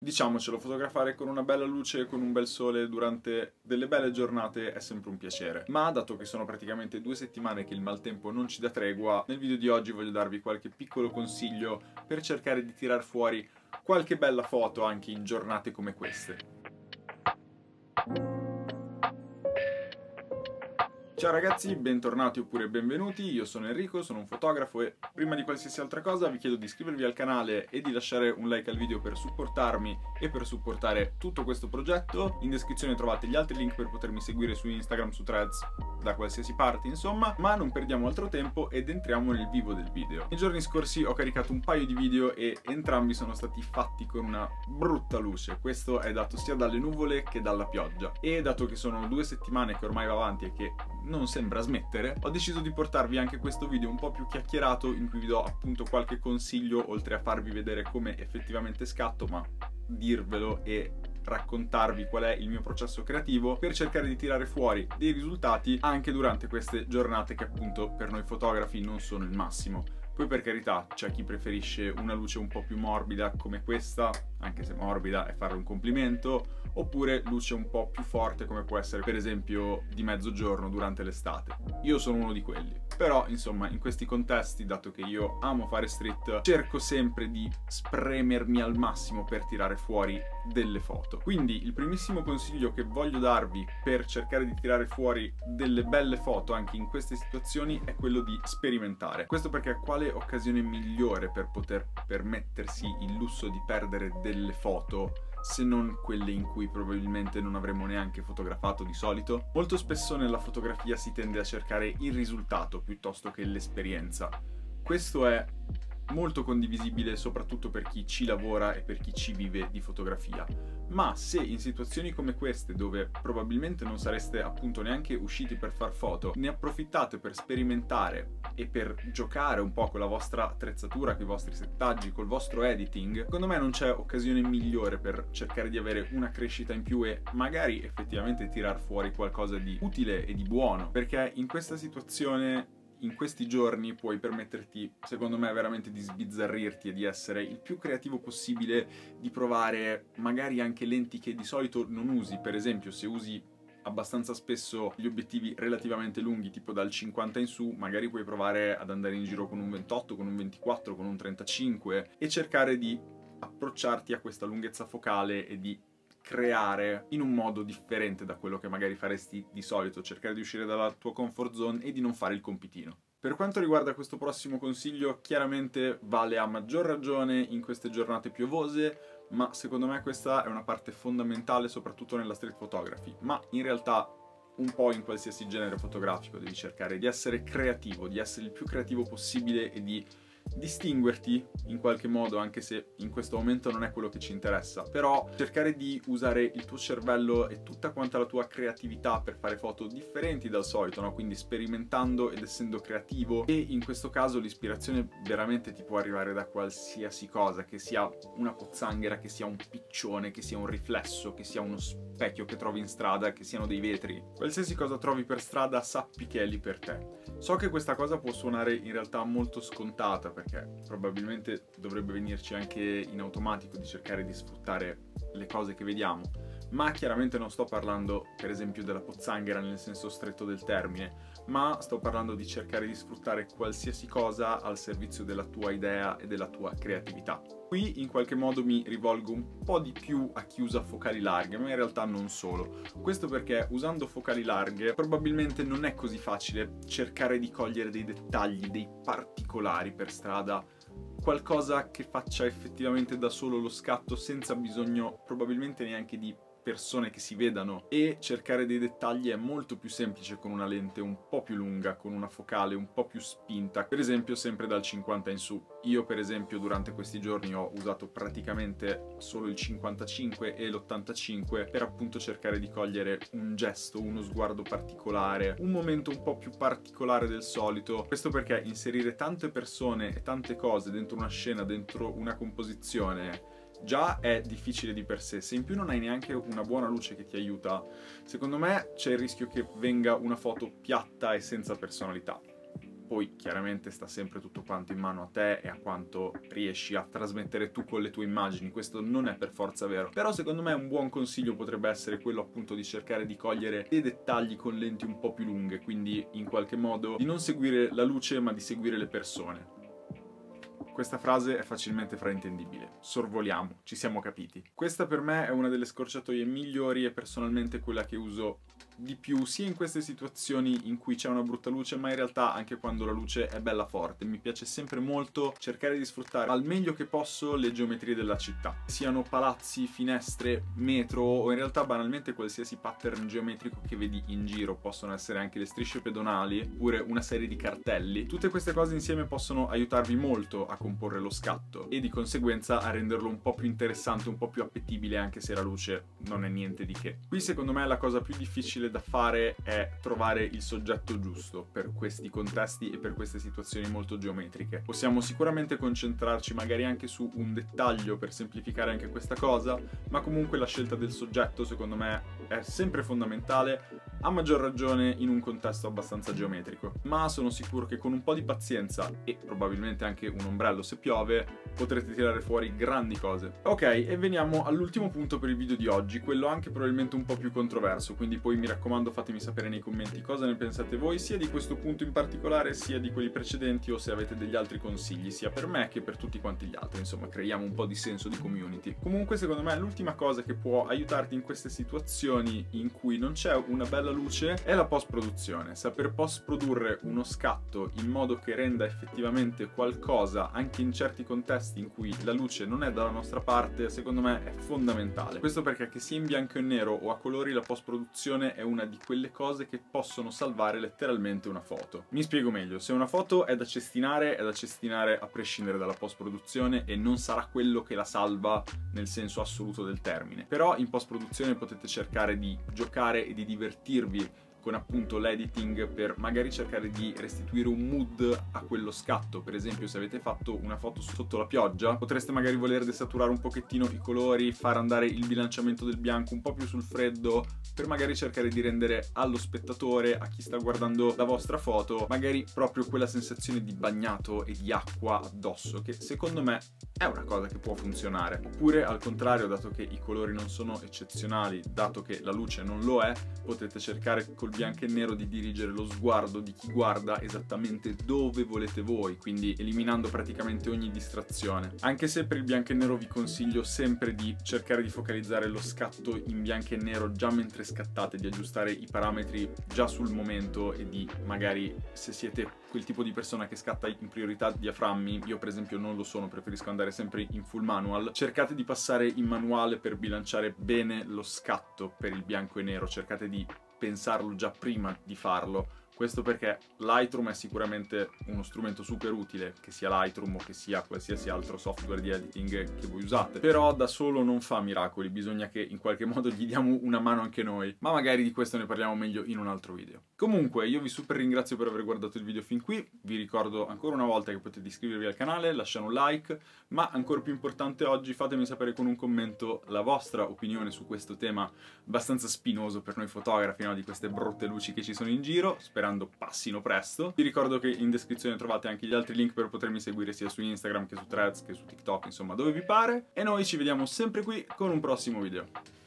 Diciamocelo, fotografare con una bella luce e con un bel sole durante delle belle giornate è sempre un piacere. Ma dato che sono praticamente 2 settimane che il maltempo non ci dà tregua, nel video di oggi voglio darvi qualche piccolo consiglio per cercare di tirar fuori qualche bella foto anche in giornate come queste. Ciao ragazzi, bentornati oppure benvenuti, io sono Enrico, sono un fotografo e prima di qualsiasi altra cosa vi chiedo di iscrivervi al canale e di lasciare un like al video per supportarmi e per supportare tutto questo progetto. In descrizione trovate gli altri link per potermi seguire su Instagram, su Threads, da qualsiasi parte insomma, ma non perdiamo altro tempo ed entriamo nel vivo del video. Nei giorni scorsi ho caricato un paio di video e entrambi sono stati fatti con una brutta luce. Questo è dato sia dalle nuvole che dalla pioggia e dato che sono 2 settimane che ormai va avanti e che non sembra smettere, ho deciso di portarvi anche questo video un po' più chiacchierato in cui vi do appunto qualche consiglio, oltre a farvi vedere come effettivamente scatto, ma dirvelo e raccontarvi qual è il mio processo creativo per cercare di tirare fuori dei risultati anche durante queste giornate che appunto per noi fotografi non sono il massimo. Poi per carità c'è chi preferisce una luce un po' più morbida come questa, anche se morbida è fare un complimento, oppure luce un po' più forte come può essere per esempio di mezzogiorno durante l'estate. Io sono uno di quelli. Però insomma in questi contesti, dato che io amo fare street, cerco sempre di spremermi al massimo per tirare fuori delle foto. Quindi il primissimo consiglio che voglio darvi per cercare di tirare fuori delle belle foto anche in queste situazioni è quello di sperimentare. Questo perché quale occasione migliore per poter permettersi il lusso di perdere delle foto se non quelle in cui probabilmente non avremmo neanche fotografato di solito? Molto spesso nella fotografia si tende a cercare il risultato piuttosto che l'esperienza. Questo è molto condivisibile soprattutto per chi ci lavora e per chi ci vive di fotografia. Ma se in situazioni come queste, dove probabilmente non sareste appunto neanche usciti per far foto, ne approfittate per sperimentare e per giocare un po' con la vostra attrezzatura, con i vostri settaggi, col vostro editing, secondo me non c'è occasione migliore per cercare di avere una crescita in più e magari effettivamente tirar fuori qualcosa di utile e di buono, perché in questa situazione, in questi giorni puoi permetterti, secondo me, veramente di sbizzarrirti e di essere il più creativo possibile, di provare magari anche lenti che di solito non usi. Per esempio, se usi abbastanza spesso gli obiettivi relativamente lunghi, tipo dal 50 in su, magari puoi provare ad andare in giro con un 28, con un 24, con un 35 e cercare di approcciarti a questa lunghezza focale e di creare in un modo differente da quello che magari faresti di solito, cercare di uscire dalla tua comfort zone e di non fare il compitino. Per quanto riguarda questo prossimo consiglio, chiaramente vale a maggior ragione in queste giornate piovose, ma secondo me questa è una parte fondamentale soprattutto nella street photography, ma in realtà un po' in qualsiasi genere fotografico devi cercare di essere creativo, di essere il più creativo possibile e di distinguerti in qualche modo, anche se in questo momento non è quello che ci interessa, però cercare di usare il tuo cervello e tutta quanta la tua creatività per fare foto differenti dal solito, no? Quindi sperimentando ed essendo creativo, e in questo caso l'ispirazione veramente ti può arrivare da qualsiasi cosa, che sia una pozzanghera, che sia un piccione, che sia un riflesso, che sia uno specchio che trovi in strada, che siano dei vetri. Qualsiasi cosa trovi per strada sappi che è lì per te. So che questa cosa può suonare in realtà molto scontata, perché probabilmente dovrebbe venirci anche in automatico di cercare di sfruttare le cose che vediamo, ma chiaramente non sto parlando per esempio della pozzanghera nel senso stretto del termine, ma sto parlando di cercare di sfruttare qualsiasi cosa al servizio della tua idea e della tua creatività. Qui in qualche modo mi rivolgo un po' di più a chi usa focali larghe, ma in realtà non solo. Questo perché usando focali larghe probabilmente non è così facile cercare di cogliere dei dettagli, dei particolari per strada, qualcosa che faccia effettivamente da solo lo scatto senza bisogno probabilmente neanche di persone che si vedano, e cercare dei dettagli è molto più semplice con una lente un po' più lunga, con una focale un po' più spinta, per esempio sempre dal 50 in su. Io per esempio durante questi giorni ho usato praticamente solo il 55 e l'85 per appunto cercare di cogliere un gesto, uno sguardo particolare, un momento un po' più particolare del solito. Questo perché inserire tante persone e tante cose dentro una scena, dentro una composizione, già è difficile di per sé. Se in più non hai neanche una buona luce che ti aiuta, secondo me c'è il rischio che venga una foto piatta e senza personalità. Poi chiaramente sta sempre tutto quanto in mano a te e a quanto riesci a trasmettere tu con le tue immagini, questo non è per forza vero, però secondo me un buon consiglio potrebbe essere quello appunto di cercare di cogliere dei dettagli con lenti un po' più lunghe, quindi in qualche modo di non seguire la luce ma di seguire le persone. Questa frase è facilmente fraintendibile. Sorvoliamo, ci siamo capiti. Questa per me è una delle scorciatoie migliori e personalmente quella che uso di più, sia in queste situazioni in cui c'è una brutta luce, ma in realtà anche quando la luce è bella forte. Mi piace sempre molto cercare di sfruttare al meglio che posso le geometrie della città. Siano palazzi, finestre, metro o in realtà banalmente qualsiasi pattern geometrico che vedi in giro. Possono essere anche le strisce pedonali oppure una serie di cartelli. Tutte queste cose insieme possono aiutarvi molto a comporre lo scatto e di conseguenza a renderlo un po' più interessante, un po' più appetibile anche se la luce non è niente di che. Qui secondo me la cosa più difficile da fare è trovare il soggetto giusto per questi contesti e per queste situazioni molto geometriche. Possiamo sicuramente concentrarci magari anche su un dettaglio per semplificare anche questa cosa, ma comunque la scelta del soggetto secondo me è sempre fondamentale, a maggior ragione in un contesto abbastanza geometrico. Ma sono sicuro che con un po' di pazienza e probabilmente anche un ombrello se piove potrete tirare fuori grandi cose. Ok, e veniamo all'ultimo punto per il video di oggi, quello anche probabilmente un po' più controverso, quindi poi mi raccomando fatemi sapere nei commenti cosa ne pensate voi, sia di questo punto in particolare sia di quelli precedenti, o se avete degli altri consigli sia per me che per tutti quanti gli altri. Insomma, creiamo un po' di senso di community. Comunque secondo me l'ultima cosa che può aiutarti in queste situazioni in cui non c'è una bella luce è la post-produzione. Saper post-produrre uno scatto in modo che renda effettivamente qualcosa anche in certi contesti in cui la luce non è dalla nostra parte, secondo me è fondamentale. Questo perché che sia in bianco e nero o a colori, la post-produzione è una di quelle cose che possono salvare letteralmente una foto. Mi spiego meglio: se una foto è da cestinare a prescindere dalla post-produzione e non sarà quello che la salva nel senso assoluto del termine. Però in post-produzione potete cercare di giocare e di divertirvi con appunto l'editing per magari cercare di restituire un mood a quello scatto. Per esempio, se avete fatto una foto sotto la pioggia, potreste magari voler desaturare un pochettino i colori, far andare il bilanciamento del bianco un po' più sul freddo, per magari cercare di rendere allo spettatore, a chi sta guardando la vostra foto, magari proprio quella sensazione di bagnato e di acqua addosso, che secondo me è una cosa che può funzionare. Oppure al contrario, dato che i colori non sono eccezionali, dato che la luce non lo è, potete cercare col bianco e nero di dirigere lo sguardo di chi guarda esattamente dove volete voi, quindi eliminando praticamente ogni distrazione. Anche se per il bianco e nero vi consiglio sempre di cercare di focalizzare lo scatto in bianco e nero già mentre scattate, di aggiustare i parametri già sul momento e di magari, se siete quel tipo di persona che scatta in priorità diaframmi, io per esempio non lo sono, preferisco andare sempre in full manual, cercate di passare in manuale per bilanciare bene lo scatto per il bianco e nero, cercate di pensarlo già prima di farlo. Questo perché Lightroom è sicuramente uno strumento super utile, che sia Lightroom o che sia qualsiasi altro software di editing che voi usate, però da solo non fa miracoli, bisogna che in qualche modo gli diamo una mano anche noi, ma magari di questo ne parliamo meglio in un altro video. Comunque io vi super ringrazio per aver guardato il video fin qui, vi ricordo ancora una volta che potete iscrivervi al canale, lasciare un like, ma ancora più importante oggi fatemi sapere con un commento la vostra opinione su questo tema abbastanza spinoso per noi fotografi, no? Di queste brutte luci che ci sono in giro, sperando passino presto. Vi ricordo che in descrizione trovate anche gli altri link per potermi seguire sia su Instagram che su Threads che su TikTok, insomma dove vi pare, e noi ci vediamo sempre qui con un prossimo video.